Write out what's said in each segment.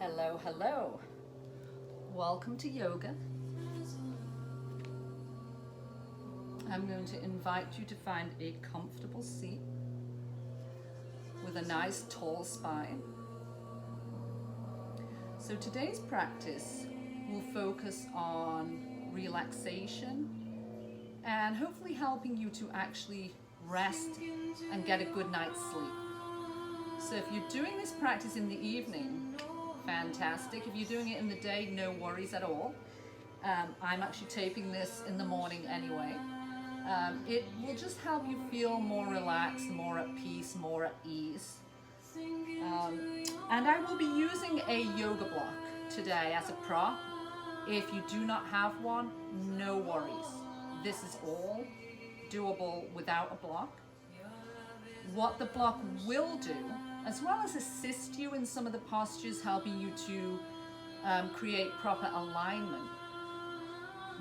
Hello, hello. Welcome to yoga. I'm going to invite you to find a comfortable seat with a nice tall spine. So today's practice will focus on relaxation and hopefully helping you to actually rest and get a good night's sleep. So if you're doing this practice in the evening, fantastic. If you're doing it in the day, no worries at all. I'm actually taping this in the morning anyway. It will just help you feel more relaxed, more at peace, more at ease. And I will be using a yoga block today as a prop. If you do not have one, no worries. This is all doable without a block. What the block will do, as well as assist you in some of the postures, helping you to create proper alignment.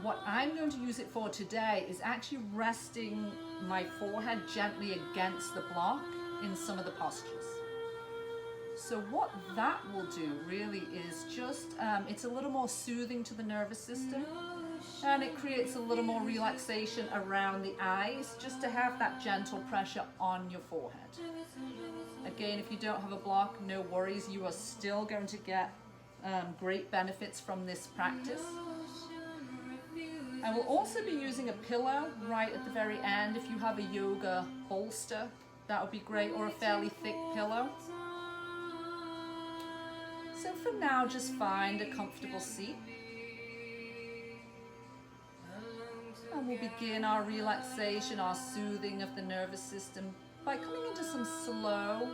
What I'm going to use it for today is actually resting my forehead gently against the block in some of the postures. So what that will do really is just, it's a little more soothing to the nervous system, and it creates a little more relaxation around the eyes, just to have that gentle pressure on your forehead. Again, if you don't have a block, no worries, you are still going to get great benefits from this practice. I will also be using a pillow right at the very end. If you have a yoga bolster, that would be great, or a fairly thick pillow. So for now, just find a comfortable seat. And we'll begin our relaxation, our soothing of the nervous system by coming into some slow,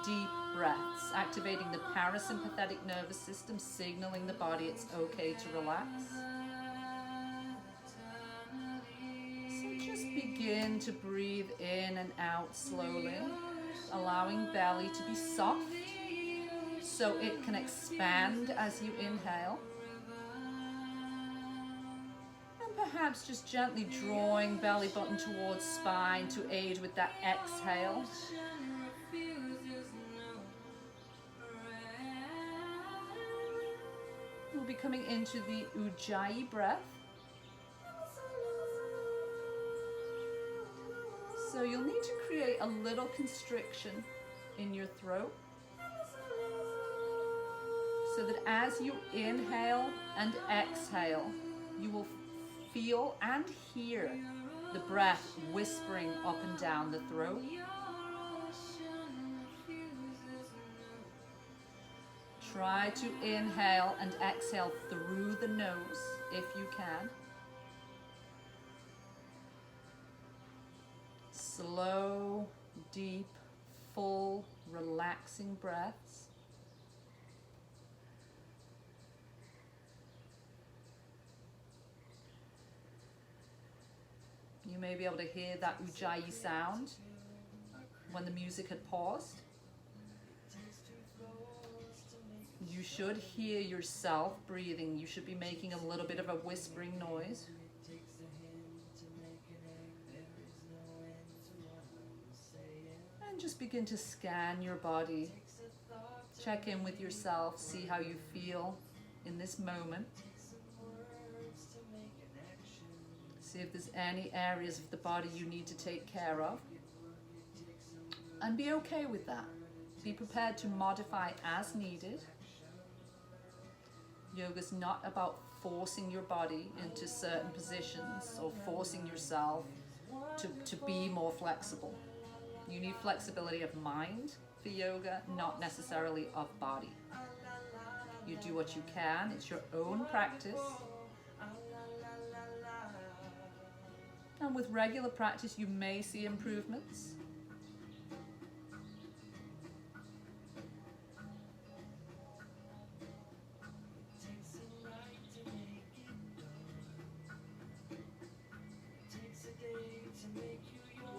deep breaths, activating the parasympathetic nervous system, signaling the body it's okay to relax. So just begin to breathe in and out slowly, allowing belly to be soft so it can expand as you inhale. Perhaps just gently drawing belly button towards spine to aid with that exhale. We'll be coming into the Ujjayi breath. So you'll need to create a little constriction in your throat, so that as you inhale and exhale, you will feel and hear the breath whispering up and down the throat. Try to inhale and exhale through the nose if you can. Slow, deep, full, relaxing breaths. You may be able to hear that Ujjayi sound when the music had paused. You should hear yourself breathing. You should be making a little bit of a whispering noise. And just begin to scan your body. Check in with yourself, see how you feel in this moment. See if there's any areas of the body you need to take care of. And be okay with that. Be prepared to modify as needed. Yoga's not about forcing your body into certain positions or forcing yourself to be more flexible. You need flexibility of mind for yoga, not necessarily of body. You do what you can. It's your own practice. And with regular practice, you may see improvements.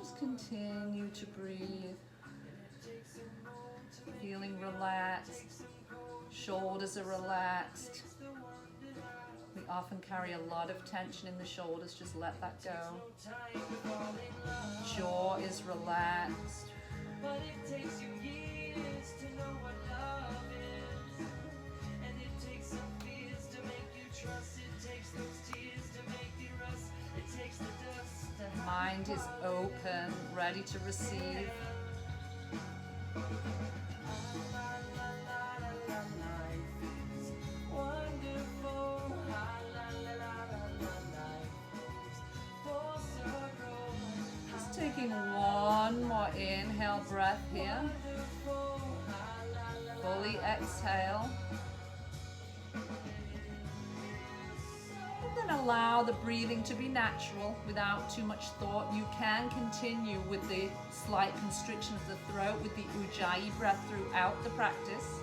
Just continue to breathe, feeling relaxed. Shoulders are relaxed. We often carry a lot of tension in the shoulders, just let that go. Jaw is relaxed. mind is open, ready to receive. Just taking one more inhale breath here. Fully exhale. And then allow the breathing to be natural without too much thought. You can continue with the slight constriction of the throat with the Ujjayi breath throughout the practice.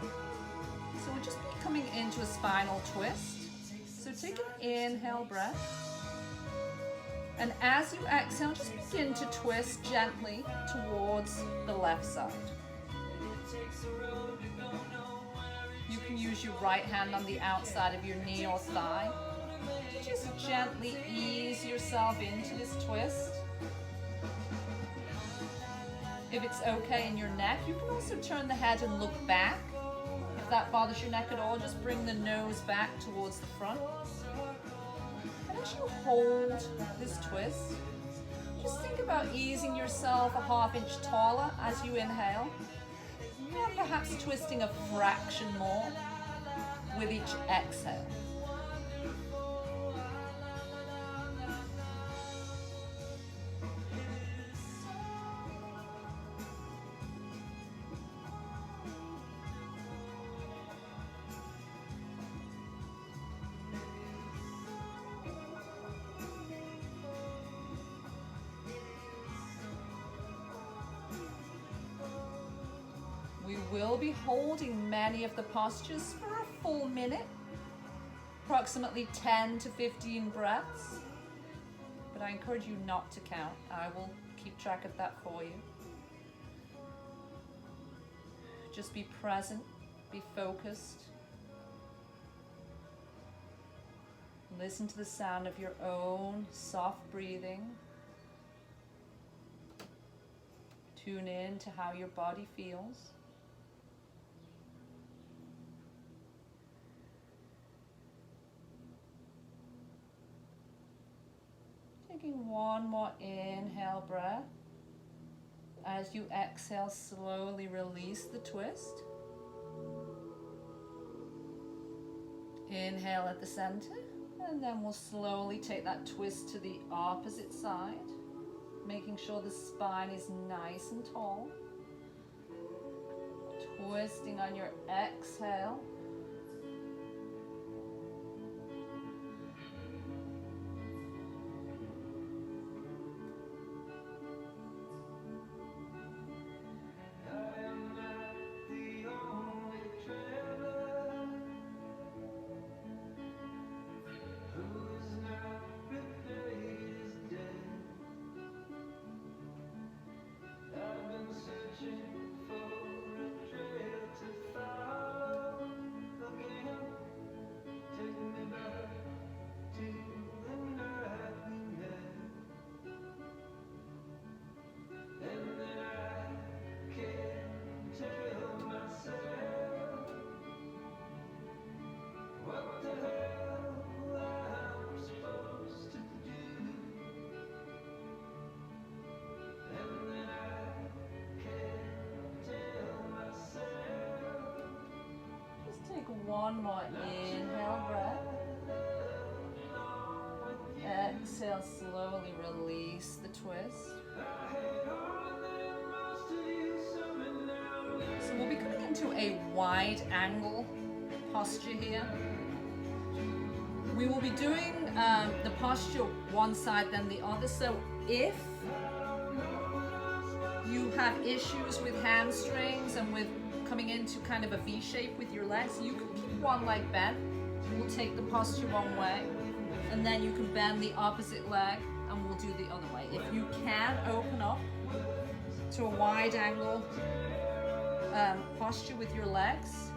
So we'll just be coming into a spinal twist. So take an inhale breath. And as you exhale, just begin to twist gently towards the left side. You can use your right hand on the outside of your knee or thigh. Just gently ease yourself into this twist. If it's okay in your neck, you can also turn the head and look back. If that bothers your neck at all, just bring the nose back towards the front. And as you hold this twist, just think about easing yourself a ½ inch taller as you inhale. And perhaps twisting a fraction more with each exhale. We will be holding many of the postures for a full minute, approximately 10 to 15 breaths, but I encourage you not to count. I will keep track of that for you. Just be present, be focused. Listen to the sound of your own soft breathing. Tune in to how your body feels. Taking one more inhale breath. As you exhale, slowly release the twist. Inhale at the center, and then we'll slowly take that twist to the opposite side, making sure the spine is nice and tall. Twisting on your exhale. One more inhale breath. Exhale, slowly release the twist. So we'll be coming into a wide angle posture here. We will be doing the posture one side then the other. So if you have issues with hamstrings and with coming into kind of a V shape with your legs, you can keep one leg bent. We'll take the posture one way, and then you can bend the opposite leg, and we'll do the other way. If you can open up to a wide angle posture with your legs,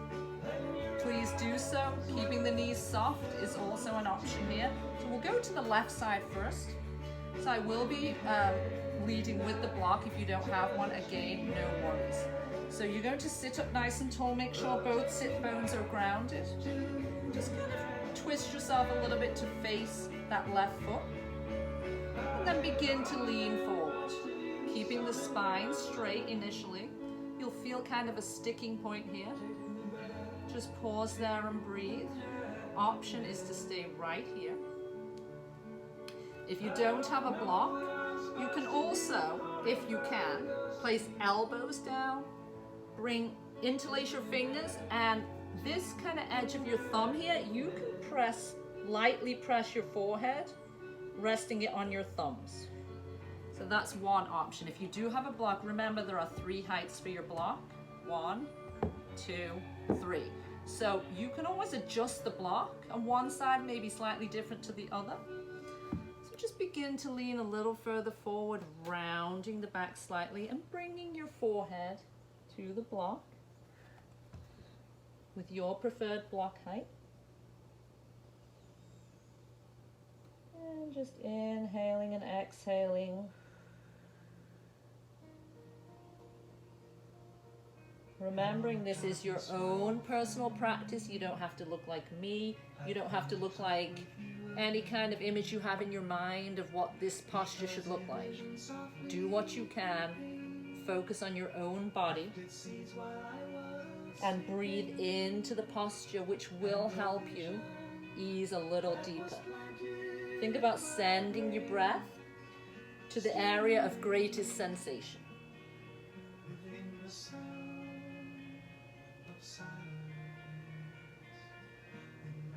please do so. Keeping the knees soft is also an option here. So we'll go to the left side first. So I will be leading with the block. If you don't have one, again, no worries. So you're going to sit up nice and tall, make sure both sit bones are grounded. Just kind of twist yourself a little bit to face that left foot. And then begin to lean forward, keeping the spine straight initially. You'll feel kind of a sticking point here. Just pause there and breathe. Option is to stay right here. If you don't have a block, you can also, if you can, place elbows down, interlace your fingers, and this kind of edge of your thumb here, you can lightly press your forehead, resting it on your thumbs. So that's one option. If you do have a block, remember there are 3 heights for your block. 1, 2, 3. So you can always adjust the block, and one side may be slightly different to the other. So just begin to lean a little further forward, rounding the back slightly and bringing your forehead to the block with your preferred block height. And just inhaling and exhaling. Remembering this is your own personal practice. You don't have to look like me. You don't have to look like any kind of image you have in your mind of what this posture should look like. Do what you can. Focus on your own body. And breathe into the posture, which will help you ease a little deeper. Think about sending your breath to the area of greatest sensation.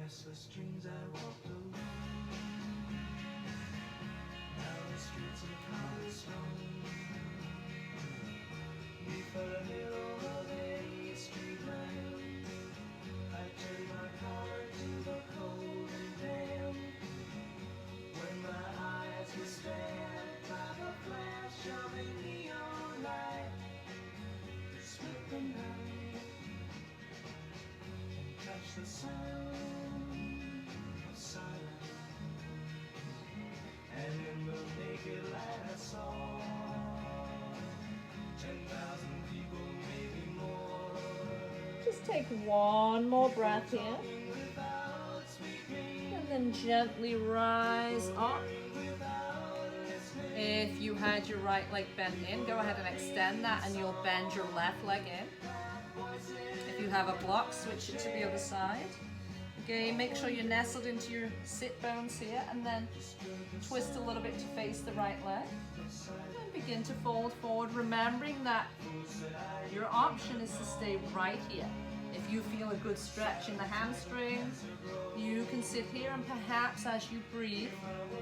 Restless dreams I walked alone. Now the streets of cobblestone. Before the middle of a street lamp, I turned my collar to the cold and damp. When my eyes were stabbed by the flash of a neon light, split the night and touched the sound. And in the naked light I saw 10,000 people, maybe more. Just take one more breath here. And then gently rise up. If you had your right leg bent in, go ahead and extend that and you'll bend your left leg in. If you have a block, switch it to the other side. Again, make sure you're nestled into your sit bones here, and then twist a little bit to face the right leg. And begin to fold forward, remembering that your option is to stay right here. If you feel a good stretch in the hamstrings, you can sit here, and perhaps as you breathe,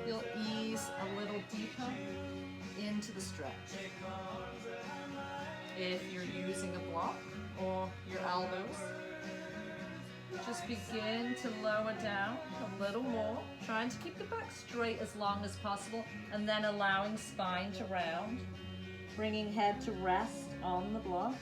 you'll ease a little deeper into the stretch. If you're using a block or your elbows, just begin to lower down a little more, trying to keep the back straight as long as possible, and then allowing spine to round, bringing head to rest on the block.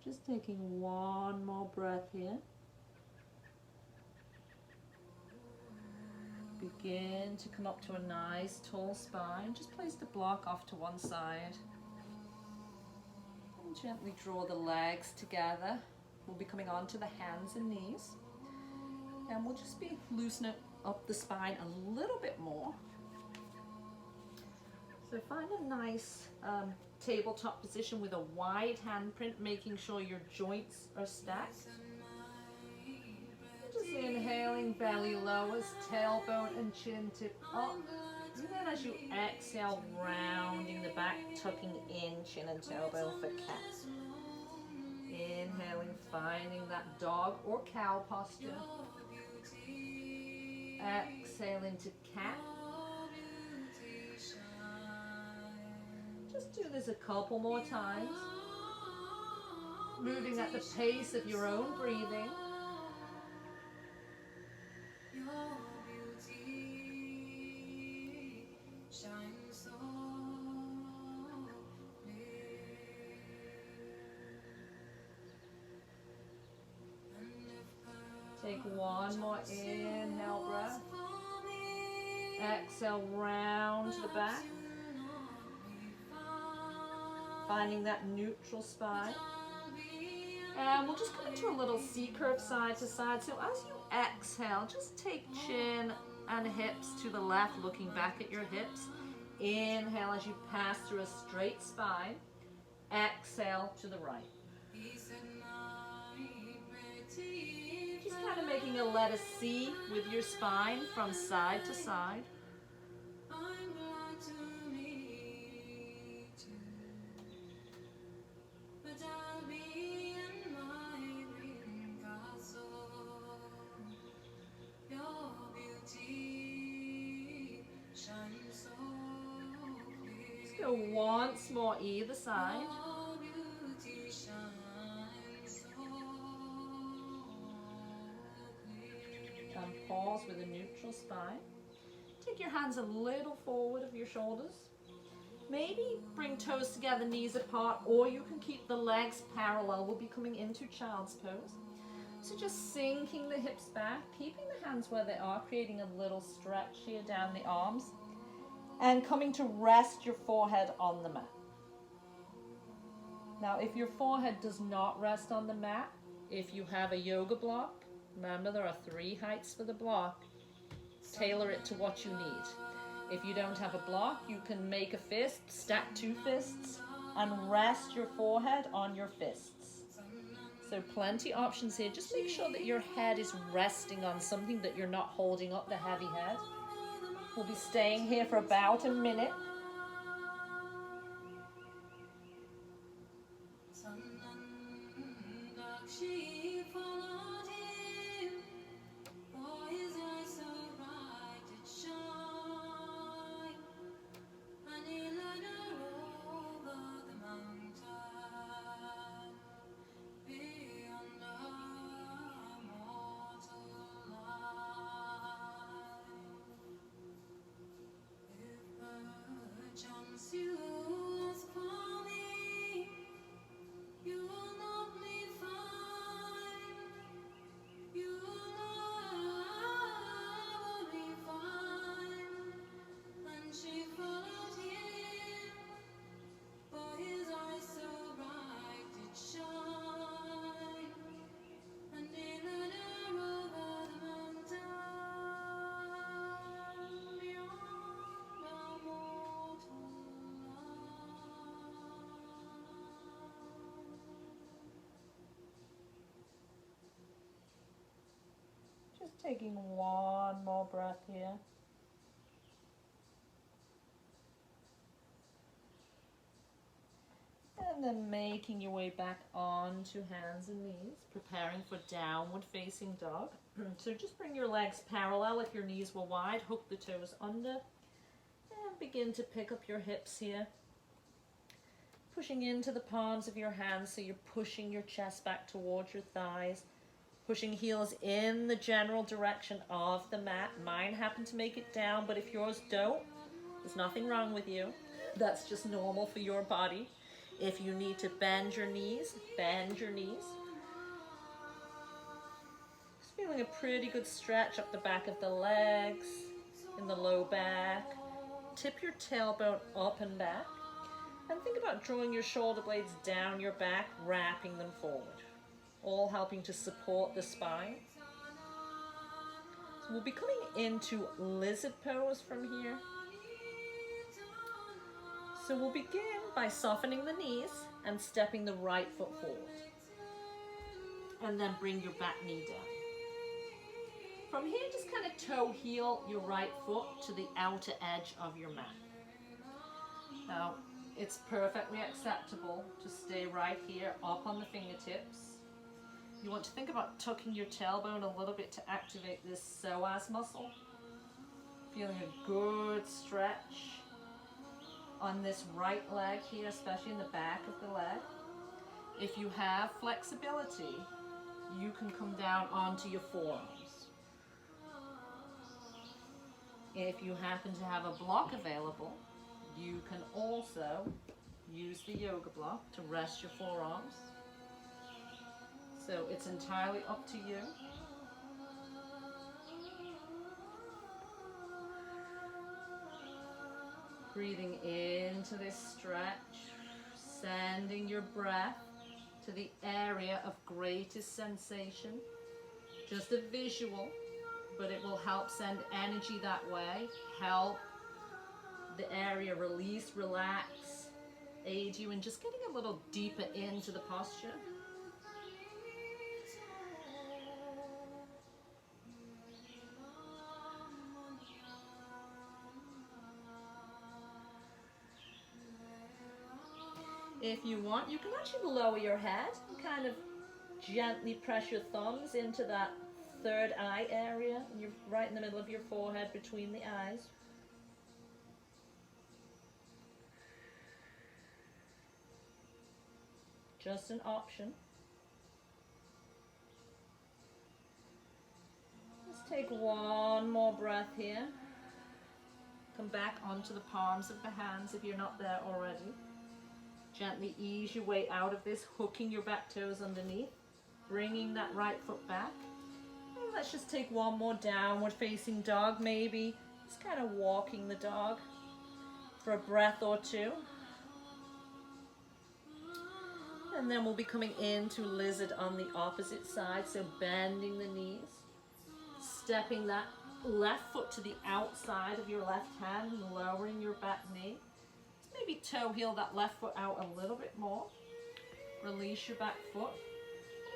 Just taking one more breath here. Begin to come up to a nice tall spine. Just place the block off to one side. And gently draw the legs together. We'll be coming on to the hands and knees. And we'll just be loosening up the spine a little bit more. So find a nice tabletop position with a wide handprint, making sure your joints are stacked. And just Inhaling, belly lowers, tailbone and chin tip up. And then as you exhale, rounding the back, tucking in chin and tailbone for cat. Inhaling, finding that dog or cow posture. Exhale into cat. Just do this a couple more times. Moving at the pace of your own breathing. Take one more inhale breath. Exhale, round to the back. Finding that neutral spine. And we'll just come into a little C curve side to side. So as you exhale, just take chin and hips to the left, looking back at your hips. Inhale as you pass through a straight spine. Exhale to the right. Just kind of making a letter C with your spine from side to side. Let's go once more either side. And pause with a neutral spine. Take your hands a little forward of your shoulders. Maybe bring toes together, knees apart, or you can keep the legs parallel. We'll be coming into child's pose. So just sinking the hips back, keeping the hands where they are, creating a little stretch here down the arms, and coming to rest your forehead on the mat. Now, if your forehead does not rest on the mat, if you have a yoga block, remember there are 3 heights for the block. Tailor it to what you need. If you don't have a block, you can make a fist, stack 2 fists, and rest your forehead on your fists. So plenty options here. Just make sure that your head is resting on something, that you're not holding up the heavy head. We'll be staying here for about a minute. Just taking one more breath here. And then making your way back onto hands and knees, preparing for downward facing dog. So just bring your legs parallel if your knees were wide, hook the toes under, and begin to pick up your hips here. Pushing into the palms of your hands, so you're pushing your chest back towards your thighs, pushing heels in the general direction of the mat. Mine happen to make it down, but if yours don't, there's nothing wrong with you. That's just normal for your body. If you need to bend your knees, bend your knees. Just feeling a pretty good stretch up the back of the legs, in the low back. Tip your tailbone up and back. And think about drawing your shoulder blades down your back, wrapping them forward. All helping to support the spine. So we'll be coming into lizard pose from here. So we'll begin by softening the knees and stepping the right foot forward. And then bring your back knee down. From here, just kind of toe heel your right foot to the outer edge of your mat. Now, it's perfectly acceptable to stay right here up on the fingertips. You want to think about tucking your tailbone a little bit to activate this psoas muscle. Feeling a good stretch on this right leg here, especially in the back of the leg. If you have flexibility, you can come down onto your forearms. If you happen to have a block available, you can also use the yoga block to rest your forearms. So it's entirely up to you. Breathing into this stretch, sending your breath to the area of greatest sensation. Just a visual, but it will help send energy that way, help the area release, relax, aid you in just getting a little deeper into the posture. If you want, you can actually lower your head and kind of gently press your thumbs into that third eye area. You're right in the middle of your forehead between the eyes. Just an option. Let's take one more breath here. Come back onto the palms of the hands if you're not there already. Gently ease your way out of this, hooking your back toes underneath, bringing that right foot back. And let's just take one more downward facing dog maybe. Just kind of walking the dog for a breath or two. And then we'll be coming into lizard on the opposite side, so bending the knees, stepping that left foot to the outside of your left hand and lowering your back knee. Maybe toe heel that left foot out a little bit more. Release your back foot.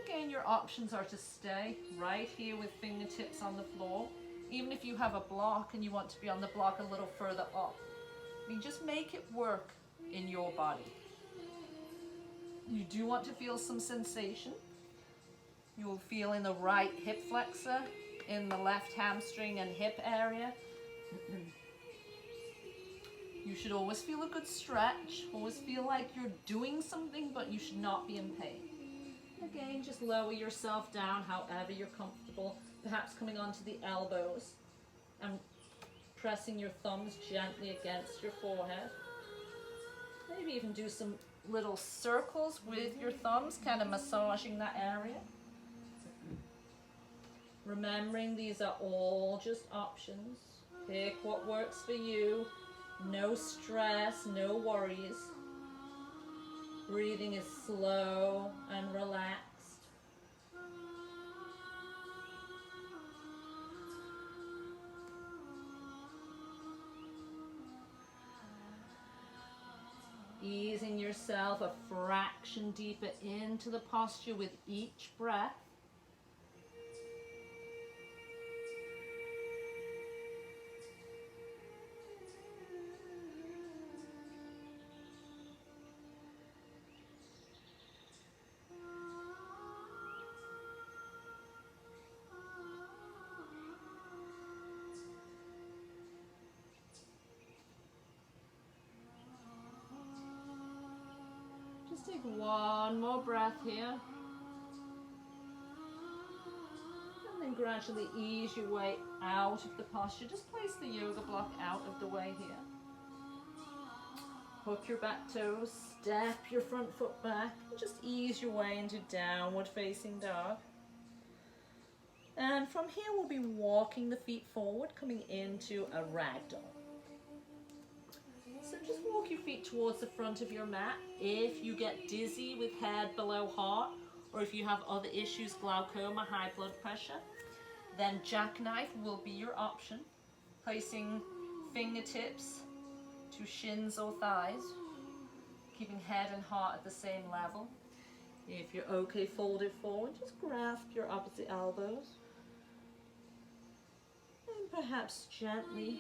Again, your options are to stay right here with fingertips on the floor. Even if you have a block and you want to be on the block a little further up, I mean, just make it work in your body. You do want to feel some sensation. You will feel in the right hip flexor, in the left hamstring and hip area. You should always feel a good stretch, always feel like you're doing something, but you should not be in pain. Again, just lower yourself down however you're comfortable, perhaps coming onto the elbows and pressing your thumbs gently against your forehead. Maybe even do some little circles with your thumbs, kind of massaging that area. Remembering these are all just options. Pick what works for you. No stress, no worries. Breathing is slow and relaxed. Easing yourself a fraction deeper into the posture with each breath. Just take one more breath here. And then gradually ease your way out of the posture. Just place the yoga block out of the way here. Hook your back toes, step your front foot back, and just ease your way into downward facing dog. And from here we'll be walking the feet forward, coming into a ragdoll. So just walk your feet towards the front of your mat. If you get dizzy with head below heart, or if you have other issues, glaucoma, high blood pressure, then jackknife will be your option. Placing fingertips to shins or thighs, keeping head and heart at the same level. If you're okay folded forward, just grasp your opposite elbows. And perhaps gently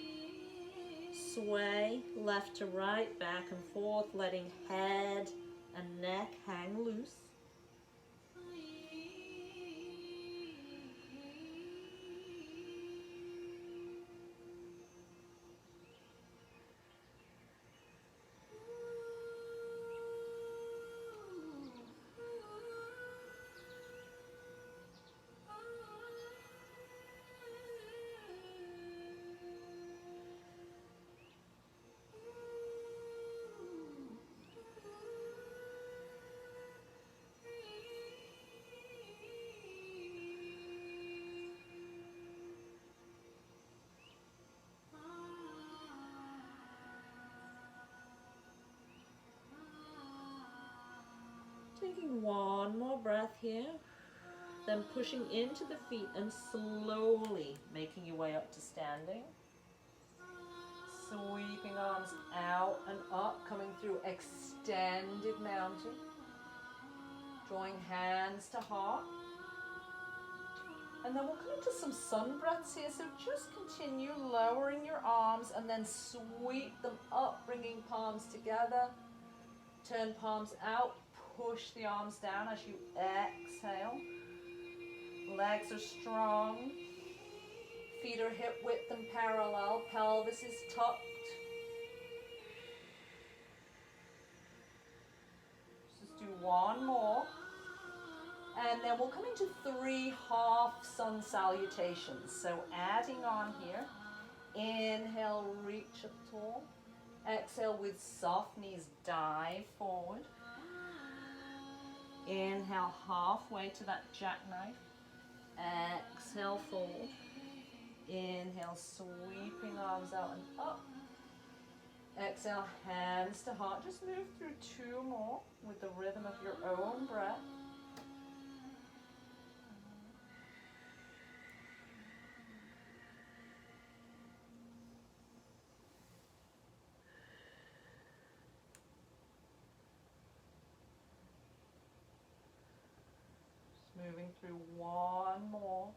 sway left to right, back and forth, letting head and neck hang loose. Taking one more breath here, then pushing into the feet and slowly making your way up to standing. Sweeping arms out and up, coming through extended mountain. Drawing hands to heart. And then we'll come into some sun breaths here. So just continue lowering your arms and then sweep them up, bringing palms together. Turn palms out, push the arms down as you exhale. Legs are strong. Feet are hip width and parallel. Pelvis is tucked. Just do one more. And then we'll come into 3 half sun salutations. So adding on here. Inhale, reach up tall. Exhale with soft knees, dive forward. Inhale halfway to that jackknife. Exhale, fold. Inhale, sweeping arms out and up. Exhale, hands to heart. Just move through 2 more with the rhythm of your own breath. Just moving through 1 more.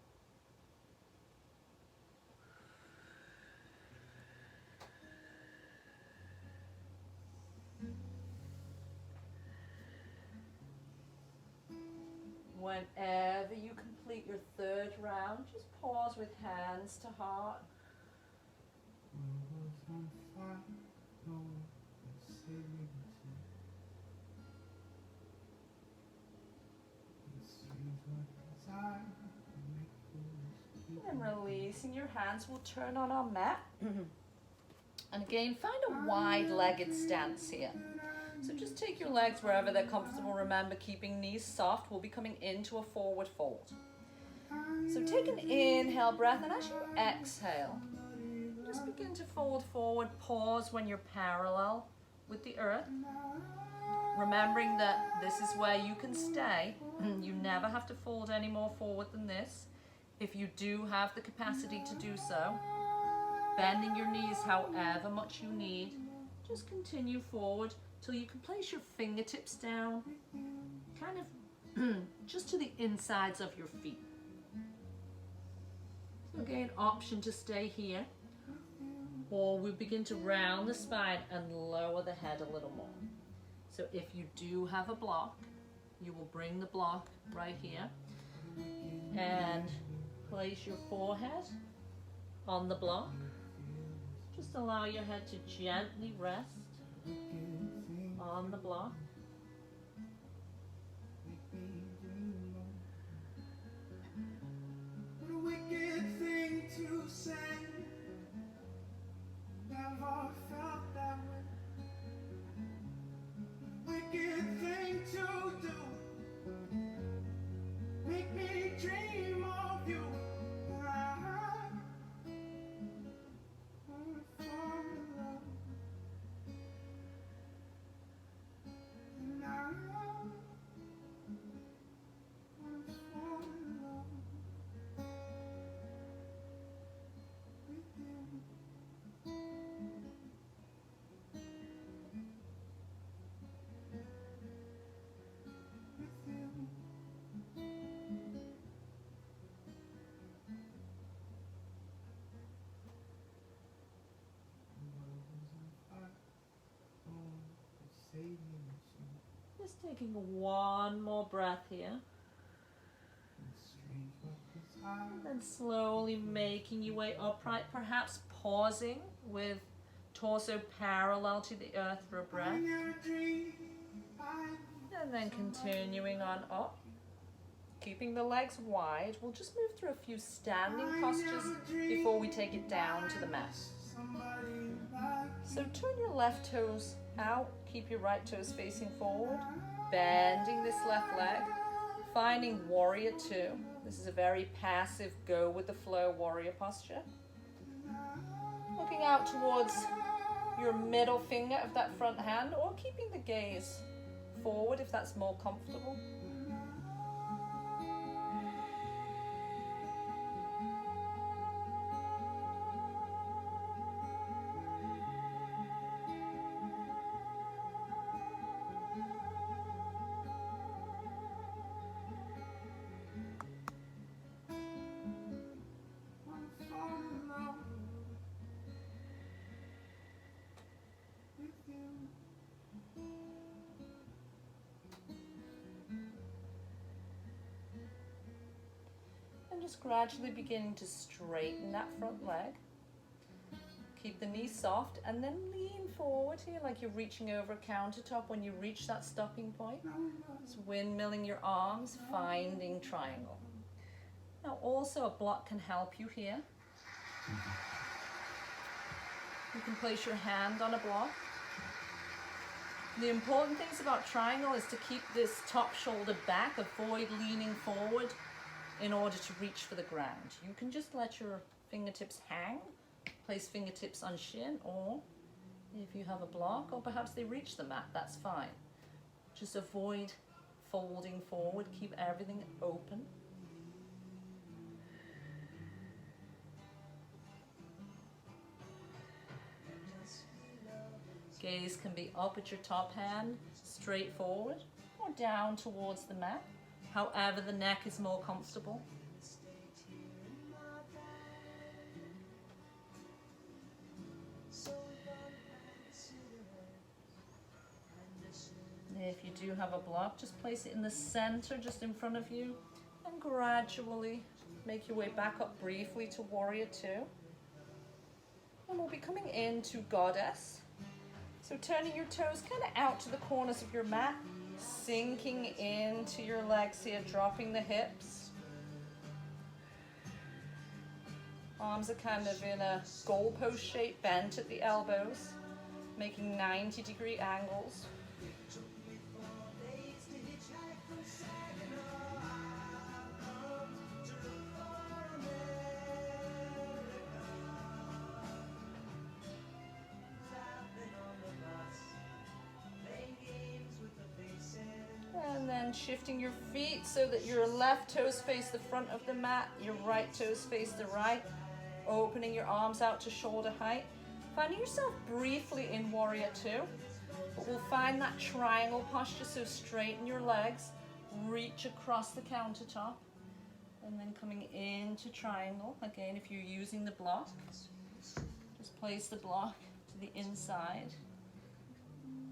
Whenever you complete your 3rd round, just pause with hands to heart. And releasing your hands, we'll turn on our mat. And again, find a wide-legged stance here. So just take your legs wherever they're comfortable. Remember, keeping knees soft. We'll be coming into a forward fold. So take an inhale breath, and as you exhale, just begin to fold forward. Pause when you're parallel with the earth. Remembering that this is where you can stay. You never have to fold any more forward than this. If you do have the capacity to do so, bending your knees however much you need, just continue forward till you can place your fingertips down, kind of just to the insides of your feet. So again, option to stay here, or we begin to round the spine and lower the head a little more. So if you do have a block, you will bring the block right here and place your forehead on the block. Just allow your head to gently rest on the block. What a wicked thing to say. Never felt that way. Wicked thing to do. Make me dream of you. Taking one more breath here. And then slowly making your way upright, perhaps pausing with torso parallel to the earth for a breath. And then continuing on up. Keeping the legs wide, we'll just move through a few standing postures before we take it down to the mat. So turn your left toes out, keep your right toes facing forward, bending this left leg, finding warrior two. This is a very passive, go with the flow warrior posture. Looking out towards your middle finger of that front hand, or keeping the gaze forward if that's more comfortable. Just gradually beginning to straighten that front leg. Keep the knees soft and then lean forward here like you're reaching over a countertop when you reach that stopping point. Just windmilling your arms, finding triangle. Now also a block can help you here. You can place your hand on a block. The important things about triangle is to keep this top shoulder back, avoid leaning forward in order to reach for the ground. You can just let your fingertips hang, place fingertips on shin, or if you have a block, or perhaps they reach the mat, that's fine. Just avoid folding forward, keep everything open. Gaze can be up at your top hand, straight forward, or down towards the mat. However the neck is more comfortable. If you do have a block, just place it in the center, just in front of you, and gradually make your way back up briefly to warrior two. And we'll be coming into goddess. So turning your toes kind of out to the corners of your mat, sinking into your legs here, dropping the hips. Arms are kind of in a goalpost shape, bent at the elbows, making 90-degree angles. And then shifting your feet so that your left toes face the front of the mat, your right toes face the right, opening your arms out to shoulder height. Finding yourself briefly in warrior two, but we'll find that triangle posture, so straighten your legs, reach across the countertop, and then coming into triangle. Again, if you're using the block, just place the block to the inside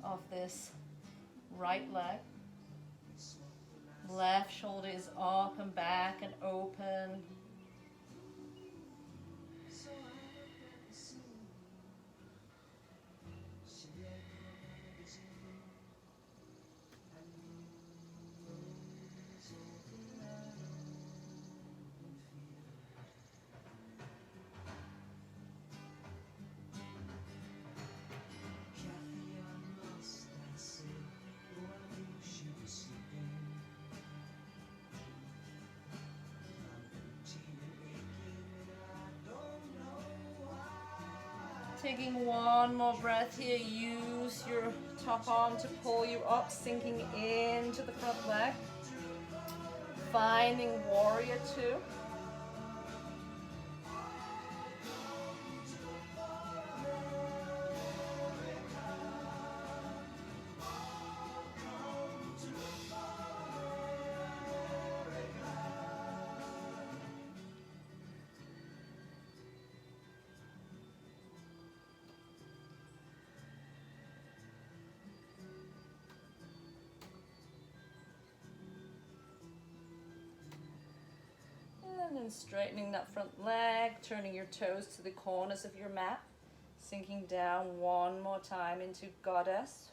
of this right leg. Left shoulder is up and back and open. Taking one more breath here, use your top arm to pull you up, sinking into the front leg. Finding warrior two. and straightening that front leg, turning your toes to the corners of your mat, sinking down one more time into Goddess.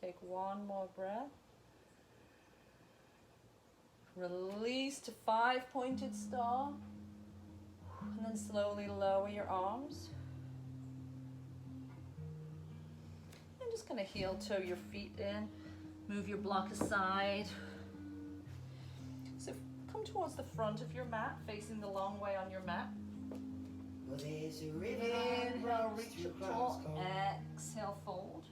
Take one more breath. Release to 5-pointed star. And then slowly lower your arms. I'm just going to heel toe your feet in. Move your block aside. So come towards the front of your mat, facing the long way on your mat. Well, there's a river Inhale, runs reach through up tall. Glasgow. Exhale, fold.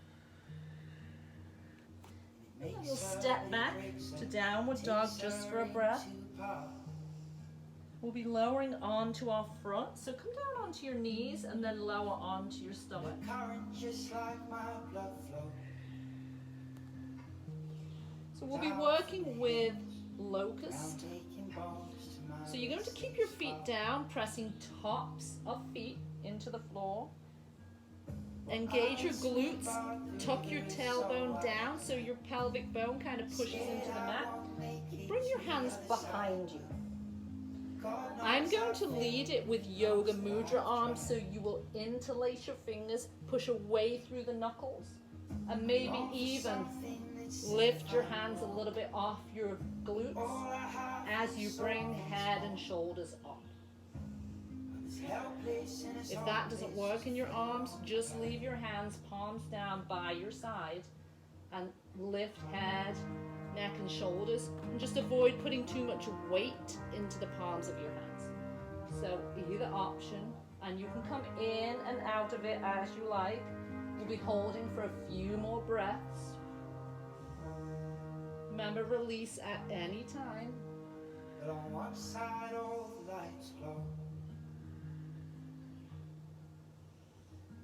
It And makes we'll her step when it back breaks to her, downward dog takes just her for a breath. into part. We'll be lowering onto our front. So come down onto your knees and then lower onto your stomach. The current just like my blood flow. So we'll be working with Round locust. aching bones to my So you're going to keep your feet down, pressing tops of feet into the floor. Engage your glutes, tuck your tailbone down so your pelvic bone kind of pushes into the mat. Bring your hands behind you. I'm going to lead it with yoga mudra arms, so you will interlace your fingers, push away through the knuckles, and maybe even lift your hands a little bit off your glutes as you bring head and shoulders up. If that doesn't work in your arms, just leave your hands palms down by your side and lift head, neck and shoulders, and just avoid putting too much weight into the palms of your hands. So either option, and you can come in and out of it as you like. We'll be holding for a few more breaths. Remember, release at any time. But on one side all the lights glow.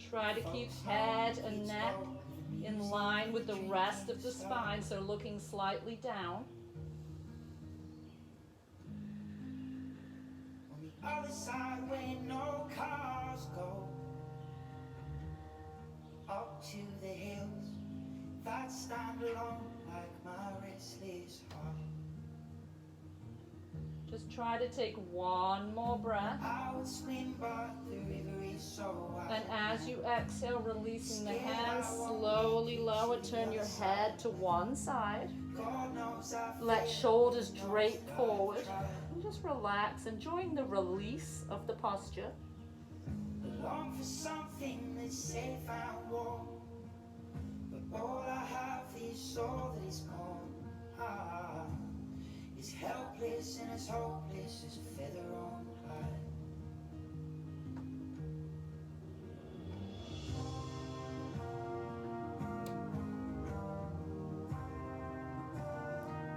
Try to keep head and neck in line with the rest of the spine, so looking slightly down. On the other side where no cars go. Up to the hills that stand alone like my restless heart. Just try to take one more breath. I would swim but the river is so wide. And as you exhale, releasing the hands, slowly lower, turn your head to one side. God knows I've Let shoulders drape forward. And just relax, enjoying the release of the posture. long for something that's safe and warm. But all I have is all that is gone. It's helpless and as hopeless as a feather on a cloud.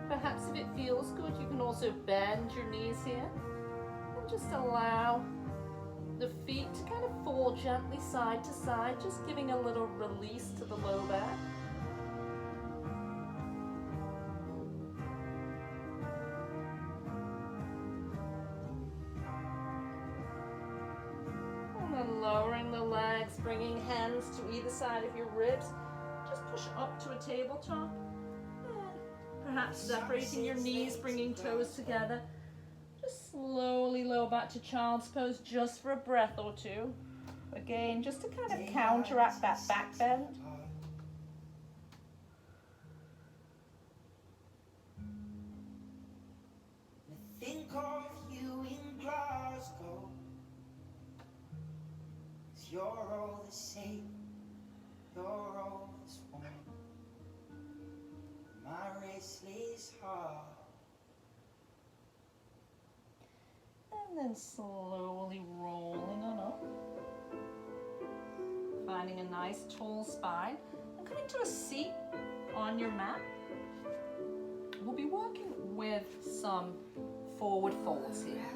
Perhaps if it feels good, you can also bend your knees here and just allow the feet to kind of fall gently side to side, just giving a little release to the low back. And then lowering the legs, bringing hands to either side of your ribs. Just push up to a tabletop. Perhaps separating your knees, bringing toes together. Just slowly lower back to child's pose just for a breath or two. Again, just to kind of counteract that back bend. Think of you in Glasgow. 'Cause you're all the same. You're all that's one. My restless heart. And then slowly rolling on up. Finding a nice tall spine. And coming to a seat on your mat. We'll be working with some forward folds here.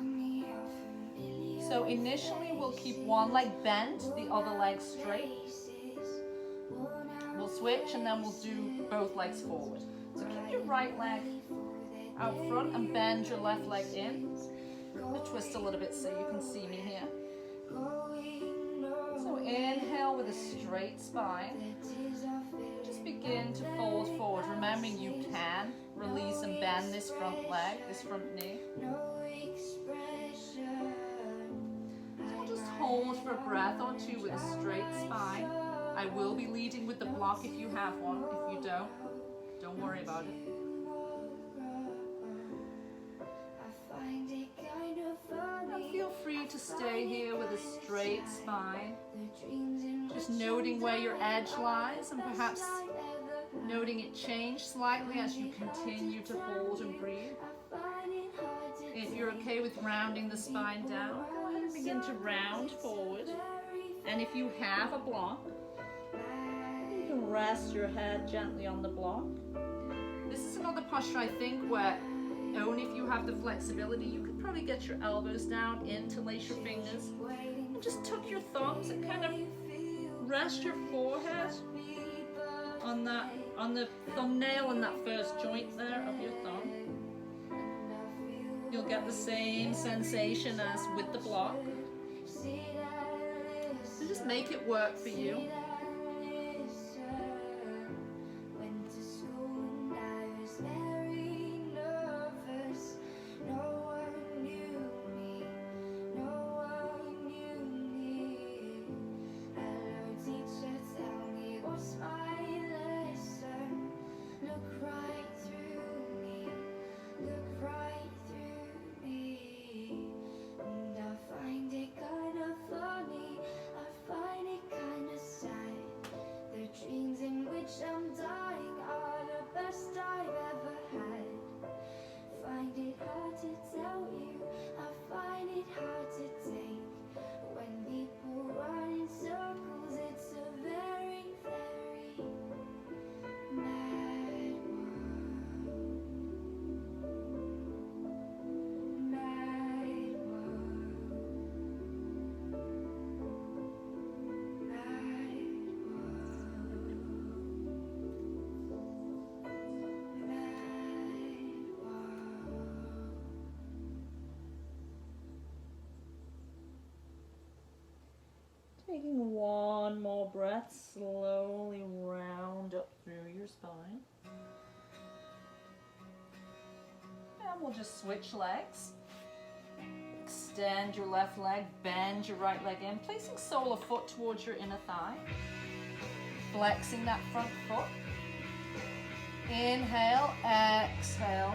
So initially we'll keep one leg bent, the other leg straight. We'll switch and then we'll do both legs forward. So keep your right leg out front and bend your left leg in. I'm going to twist a little bit so you can see me here. So inhale with with a straight spine. Just begin to fold forward, remembering you can release and bend this front leg, this front knee. So we'll just hold for a breath or two with a straight spine. I will be leading with the block if you have one. If you don't worry about it. Now feel free to stay here with a straight spine, just noting where your edge lies and perhaps noting it change slightly as you continue to hold and breathe. If you're okay with rounding the spine down, go ahead and begin to round forward. And if you have a block, you can rest your head gently on the block. This is another posture, I think, where only if you have the flexibility, you could probably get your elbows down, interlace your fingers, and just tuck your thumbs and kind of rest your forehead on the thumbnail and that first joint there of your thumb. You'll get the same sensation as with the block. So just make it work for you. Taking one more breath, slowly round up through your spine. And we'll just switch legs. Extend your left leg, bend your right leg in, placing sole of foot towards your inner thigh. Flexing that front foot. Inhale, exhale.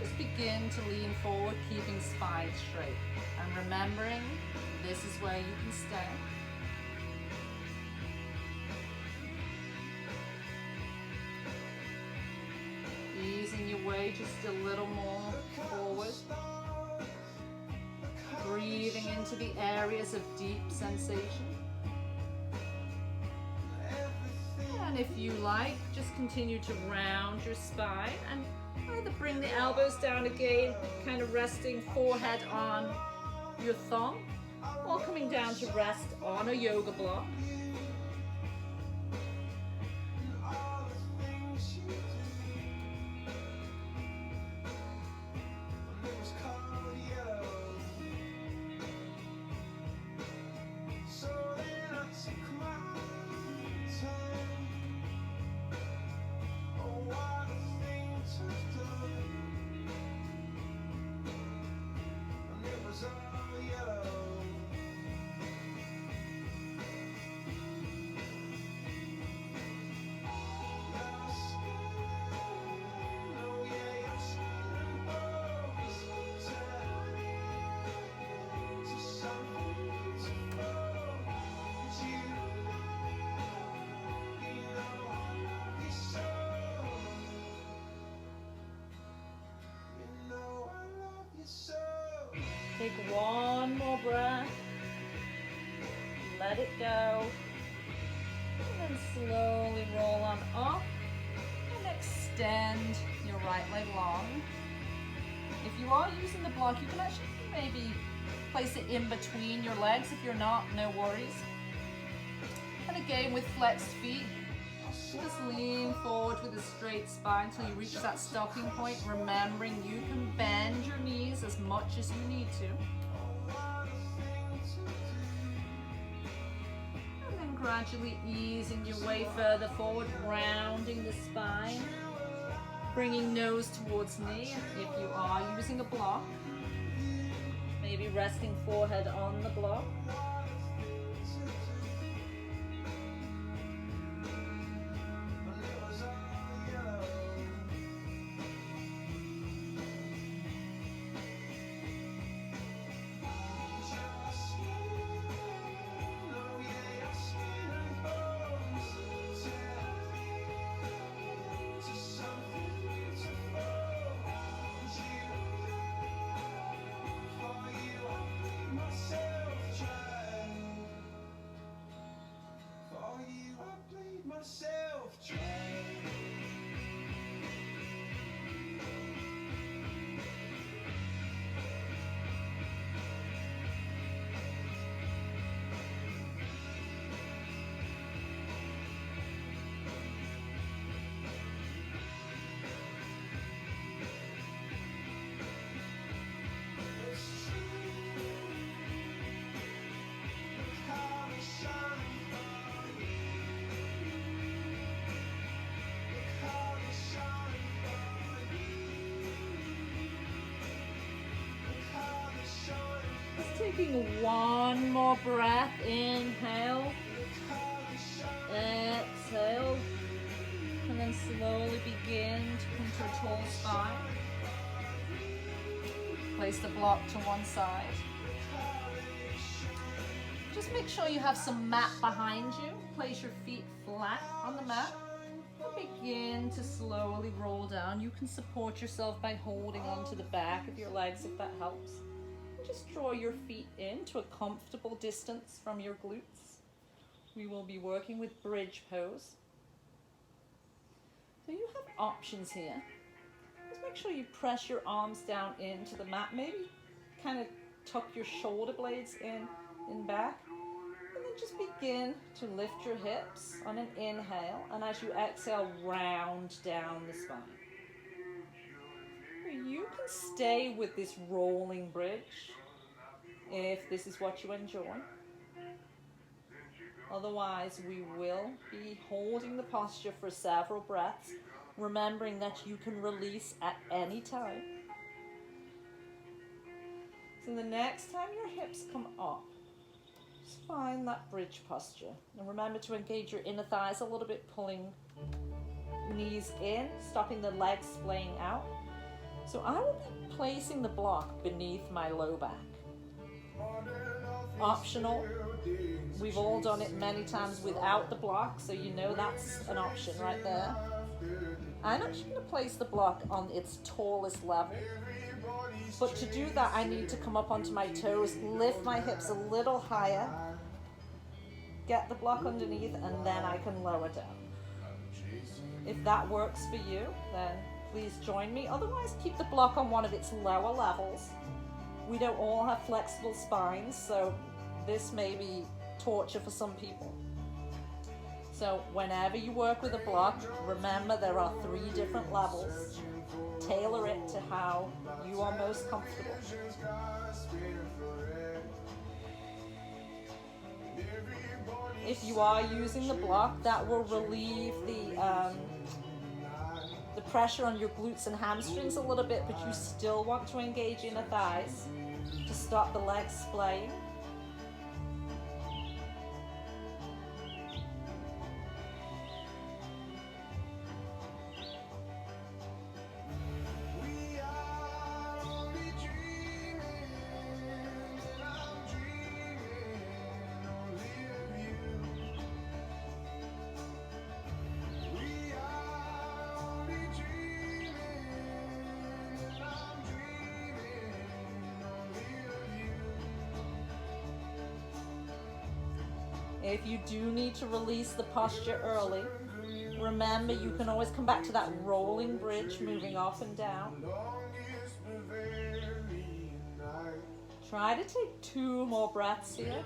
Just begin to lean forward, keeping spine straight. And remembering, this is where you can stay. Easing your way just a little more forward. Breathing into the areas of deep sensation. And if you like, just continue to round your spine and either bring the elbows down again, kind of resting forehead on your thumb, or coming down to rest on a yoga block. Take one more breath, let it go, and then slowly roll on up and extend your right leg long. If you are using the block, you can actually maybe place it in between your legs. If you're not, no worries. And again, with flexed feet, just lean forward with a straight spine until you reach that stopping point, remembering you can bend your knees as much as you need to. And then gradually easing your way further forward, rounding the spine, bringing nose towards knee. If you are using a block, maybe resting forehead on the block. Taking one more breath, inhale, exhale, and then slowly begin to come to a tall spine. Place the block to one side. Just make sure you have some mat behind you. Place your feet flat on the mat. And begin to slowly roll down. You can support yourself by holding onto the back of your legs if that helps. Just draw your feet in to a comfortable distance from your glutes. We will be working with bridge pose. So you have options here. Just make sure you press your arms down into the mat. Maybe kind of tuck your shoulder blades in back. And then just begin to lift your hips on an inhale. And as you exhale, round down the spine. You can stay with this rolling bridge if this is what you enjoy. Otherwise, we will be holding the posture for several breaths, remembering that you can release at any time. So the next time your hips come up, just find that bridge posture. And remember to engage your inner thighs a little bit, pulling knees in, stopping the legs splaying out. So I will be placing the block beneath my low back. Optional. We've all done it many times without the block, so you know that's an option right there. I'm actually going to place the block on its tallest level. But to do that, I need to come up onto my toes, lift my hips a little higher, get the block underneath, and then I can lower down. If that works for you, then please join me. Otherwise, keep the block on one of its lower levels. We don't all have flexible spines, so this may be torture for some people. So whenever you work with a block, remember there are 3 different levels. Tailor it to how you are most comfortable. If you are using the block, that will relieve the pressure on your glutes and hamstrings a little bit, but you still want to engage inner thighs to stop the legs splaying. If you do need to release the posture early, remember you can always come back to that rolling bridge, moving up and down. Try to take 2 more breaths here.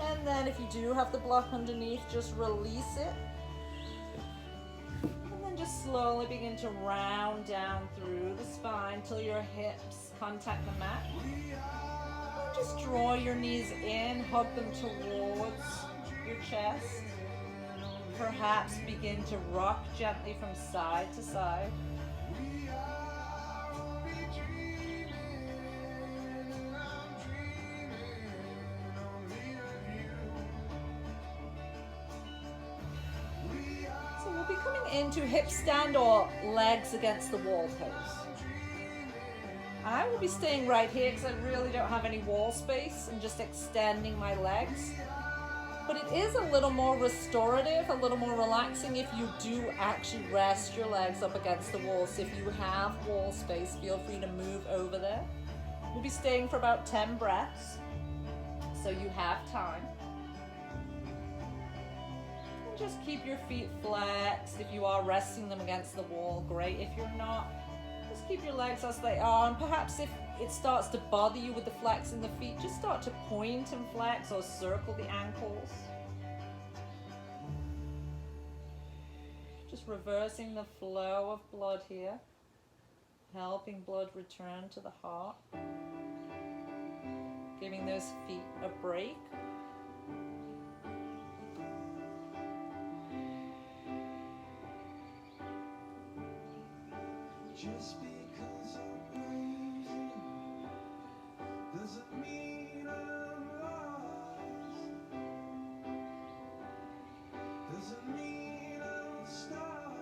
And then if you do have the block underneath, just release it. then just slowly begin to round down through the spine till your hips contact the mat. And just draw your knees in, hug them towards your chest. Perhaps begin to rock gently from side to side. So we'll be coming into hip stand or legs against the wall pose. I will be staying right here because I really don't have any wall space and just extending my legs. But it is a little more restorative, a little more relaxing if you do actually rest your legs up against the wall. So if you have wall space, feel free to move over there. We'll be staying for about 10 breaths, so you have time. And just keep your feet flexed. If you are resting them against the wall, great. If you're not, just keep your legs as they are. And perhaps if it starts to bother you with the flex in the feet, just start to point and flex or circle the ankles. Just reversing the flow of blood here, helping blood return to the heart, giving those feet a break. Just because I'm losing doesn't mean I'm lost. Doesn't mean I'll stop.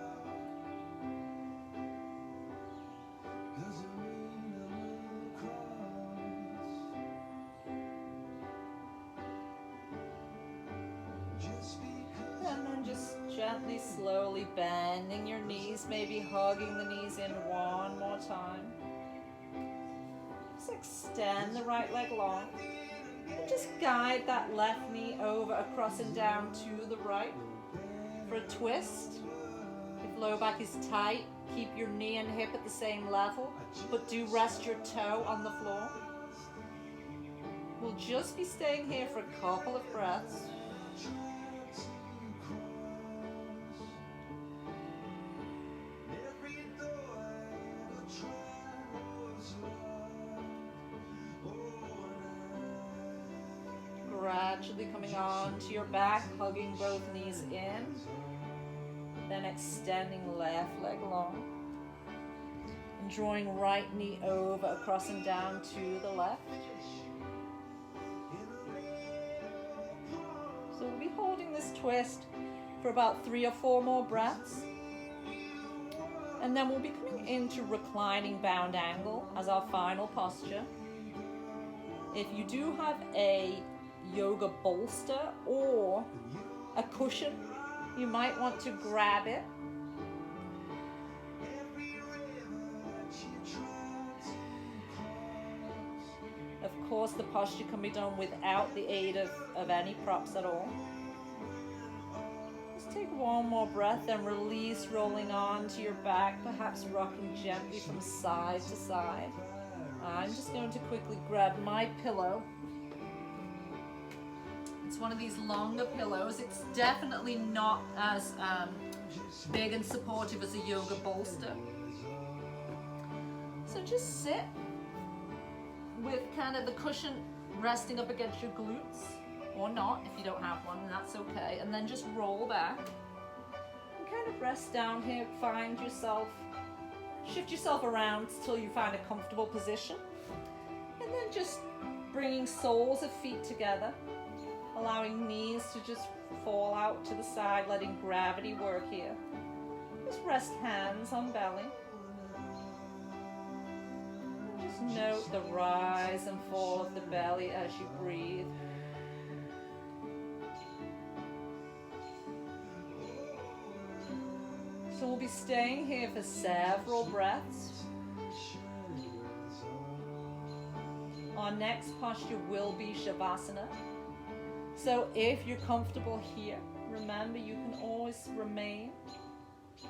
Doesn't mean I'm cross. Just because. And then just gently, slowly bending your knees, maybe hugging the knees in one more time. Just extend the right leg long. And just guide that left knee over, across and down to the right for a twist. If low back is tight, keep your knee and hip at the same level, but do rest your toe on the floor. We'll just be staying here for a couple of breaths. Gradually coming on to your back, hugging both knees in, then extending left leg long, and drawing right knee over, across and down to the left. So we'll be holding this twist for about 3 or 4 more breaths, and then we'll be coming into reclining bound angle as our final posture. If you do have a yoga bolster or a cushion, you might want to grab it. Of course, the posture can be done without the aid of any props at all. Just take one more breath, then release, rolling onto your back, perhaps rocking gently from side to side. I'm just going to quickly grab my pillow. It's one of these longer pillows. It's definitely not as big and supportive as a yoga bolster. So just sit with kind of the cushion resting up against your glutes, or not if you don't have one, and that's okay. And then just roll back and kind of rest down here. Find yourself, shift yourself around till you find a comfortable position. And then just bringing soles of feet together, allowing knees to just fall out to the side, letting gravity work here. Just rest hands on belly. Just note the rise and fall of the belly as you breathe. So we'll be staying here for several breaths. Our next posture will be Shavasana. So if you're comfortable here, remember you can always remain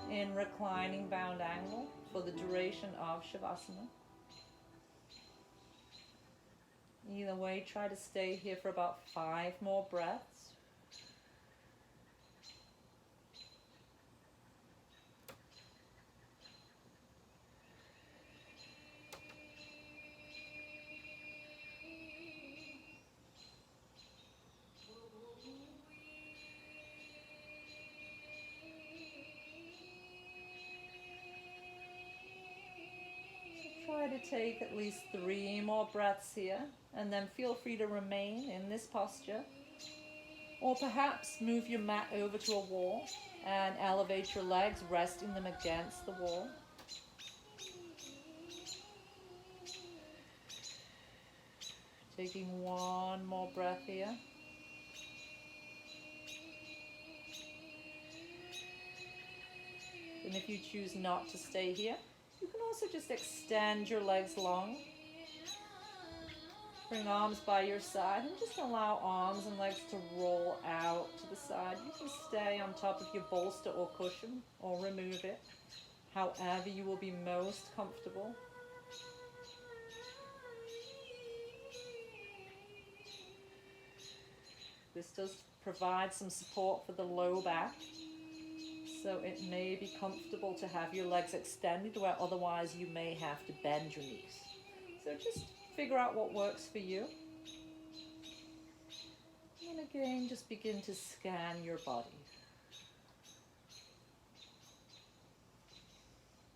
in reclining bound angle for the duration of Shavasana. Either way, try to stay here for about 5 more breaths. to take at least 3 more breaths here, and then feel free to remain in this posture. Or perhaps move your mat over to a wall and elevate your legs, resting them against the wall. Taking 1 more breath here. And if you choose not to stay here, you can also just extend your legs long. Bring arms by your side and just allow arms and legs to roll out to the side. You can stay on top of your bolster or cushion or remove it, however you will be most comfortable. This does provide some support for the low back, so it may be comfortable to have your legs extended where otherwise you may have to bend your knees. So just figure out what works for you. And again, just begin to scan your body.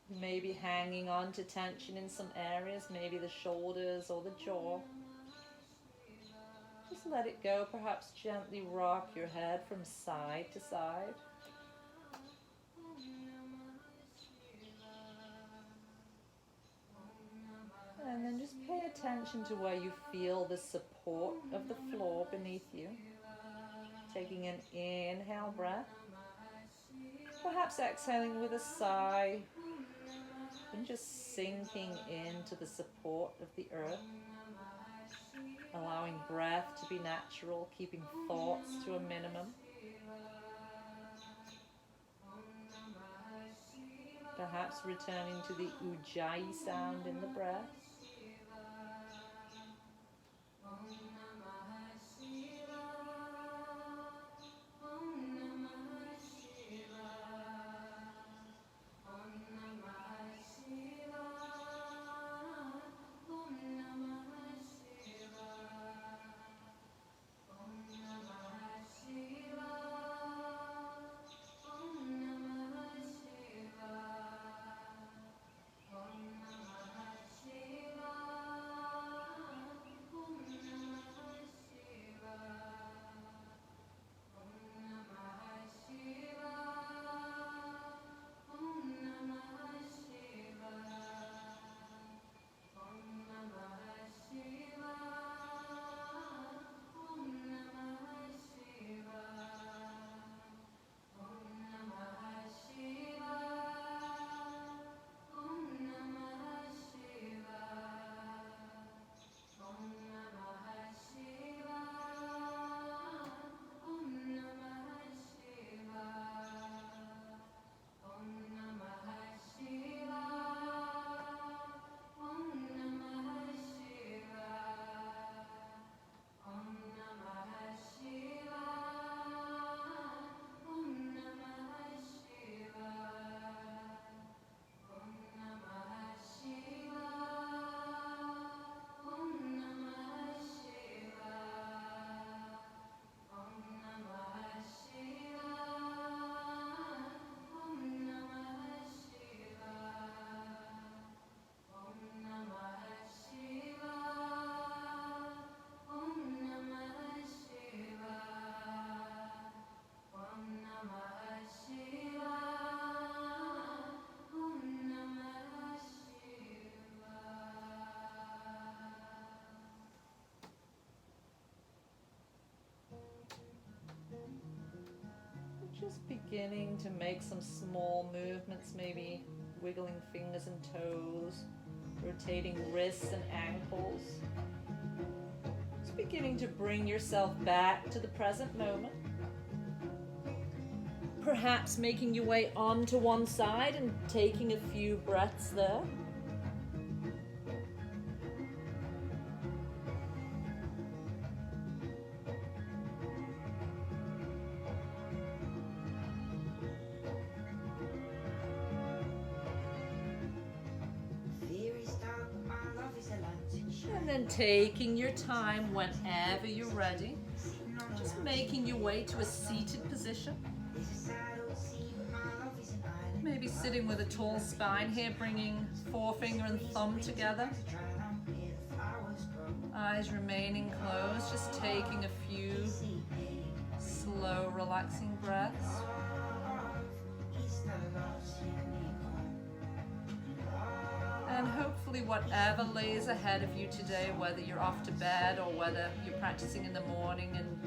You may be hanging on to tension in some areas, maybe the shoulders or the jaw. Just let it go, perhaps gently rock your head from side to side. And then just pay attention to where you feel the support of the floor beneath you. Taking an inhale breath, perhaps exhaling with a sigh, and just sinking into the support of the earth. Allowing breath to be natural, keeping thoughts to a minimum. Perhaps returning to the ujjayi sound in the breath. Just beginning to make some small movements, maybe wiggling fingers and toes, rotating wrists and ankles. Just beginning to bring yourself back to the present moment. Perhaps making your way onto one side and taking a few breaths there. And then taking your time whenever you're ready, just making your way to a seated position. Maybe Maybe sitting with a tall spine here, bringing forefinger and thumb together. Eyes remaining closed, just taking a few slow, relaxing breaths. And hopefully whatever lays ahead of you today, whether you're off to bed or whether you're practicing in the morning and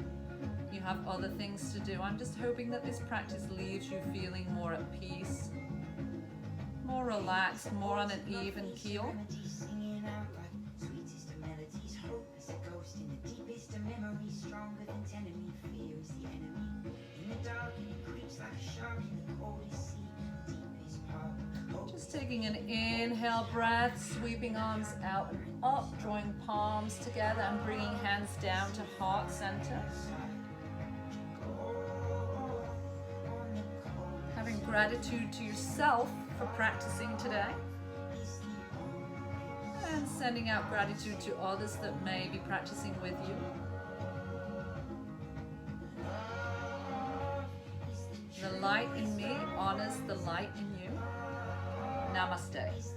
you have other things to do, I'm just hoping that this practice leaves you feeling more at peace, more relaxed, more on an even keel. Just taking an inhale breath, sweeping arms out and up, drawing palms together and bringing hands down to heart center. Having gratitude to yourself for practicing today. And sending out gratitude to others that may be practicing with you. The light in me honors the light in you. Namaste.